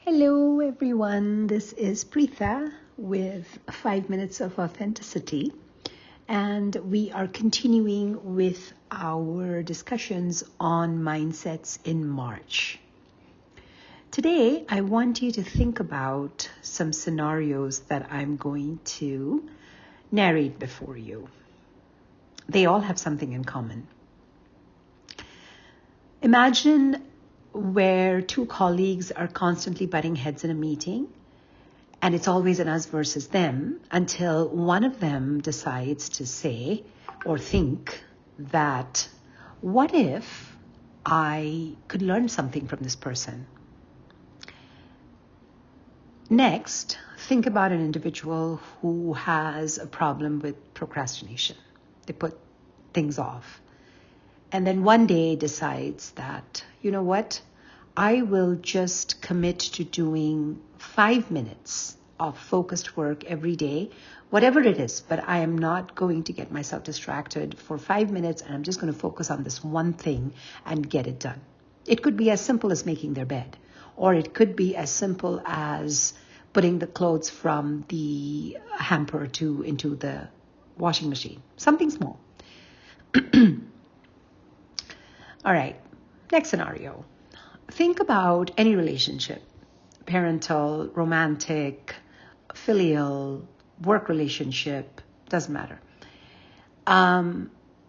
Hello everyone, this is Preetha with 5 minutes of authenticity, and we are continuing with our discussions on mindsets in March. Today I want you to think about some scenarios that I'm going to narrate before you. They all have something in common. Imagine where two colleagues are constantly butting heads in a meeting, and it's always an us versus them until one of them decides to say or think that, what if I could learn something from this person? Next, think about an individual who has a problem with procrastination. They put things off. And then one day decides that, you know what, I will just commit to doing 5 minutes of focused work every day, whatever it is, but I am not going to get myself distracted for 5 minutes, and I'm just going to focus on this one thing and get it done. It could be as simple as making their bed, or it could be as simple as putting the clothes from the hamper into the washing machine, something small. All right, next scenario. Think about any relationship, parental, romantic, filial, work relationship, doesn't matter.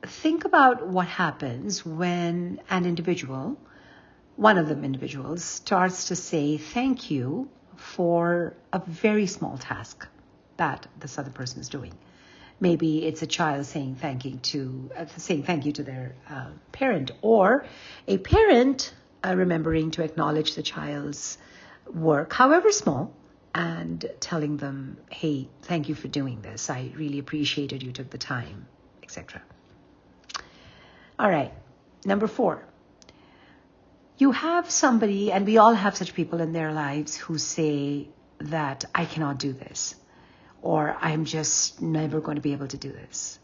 Think about what happens when one of the individuals starts to say thank you for a very small task that this other person is doing. Maybe it's a child saying thank you to their parent, or a parent remembering to acknowledge the child's work, however small, and telling them, hey, thank you for doing this. I really appreciated you took the time, etc. All right, number 4. You have somebody, and we all have such people in their lives who say that I cannot do this, or I'm just never going to be able to do this.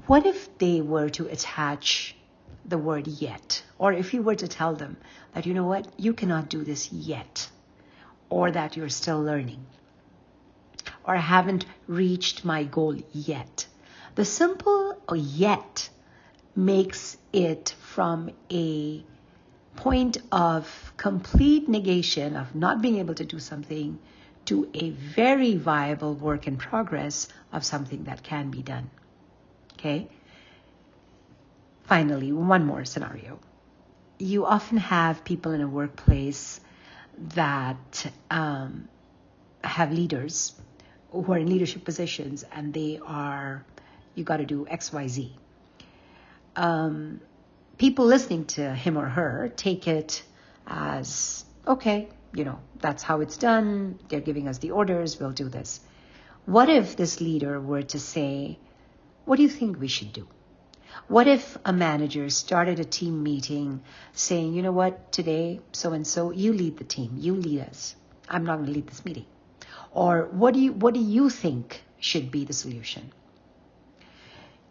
What if they were to attach the word yet, or if you were to tell them that, you know what, you cannot do this yet, or that you're still learning, or I haven't reached my goal yet. The simple yet makes it from a point of complete negation of not being able to do something to a very viable work in progress of something that can be done. Okay? Finally, one more scenario. You often have people in a workplace that have leaders who are in leadership positions, and you got to do X, Y, Z. People listening to him or her take it as, okay, that's how it's done. They're giving us the orders. We'll do this. What if this leader were to say, what do you think we should do? What if a manager started a team meeting saying, you know what, today, so-and-so, you lead the team, you lead us. I'm not going to lead this meeting. Or what do you think should be the solution?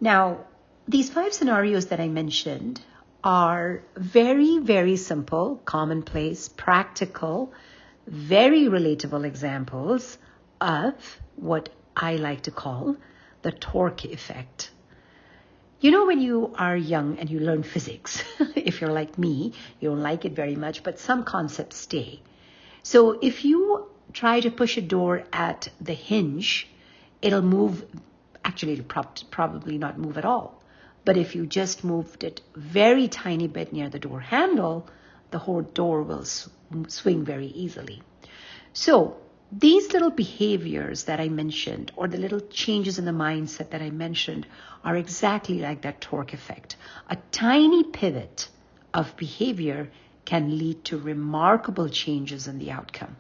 Now, these 5 scenarios that I mentioned are very, very simple, commonplace, practical, very relatable examples of what I like to call the torque effect. When you are young and you learn physics, if you're like me, you don't like it very much, but some concepts stay. So if you try to push a door at the hinge, it'll move. Actually, it'll probably not move at all. But if you just moved it very tiny bit near the door handle, the whole door will swing very easily. So these little behaviors that I mentioned, or the little changes in the mindset that I mentioned, are exactly like that torque effect. A tiny pivot of behavior can lead to remarkable changes in the outcome.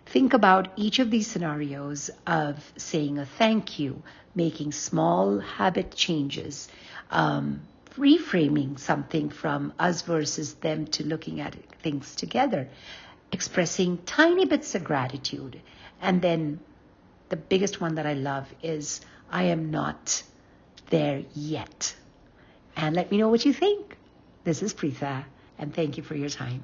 Think about each of these scenarios of saying a thank you, making small habit changes, reframing something from us versus them to looking at things together, expressing tiny bits of gratitude. And then the biggest one that I love is, I am not there yet. And let me know what you think. This is Preetha, and thank you for your time.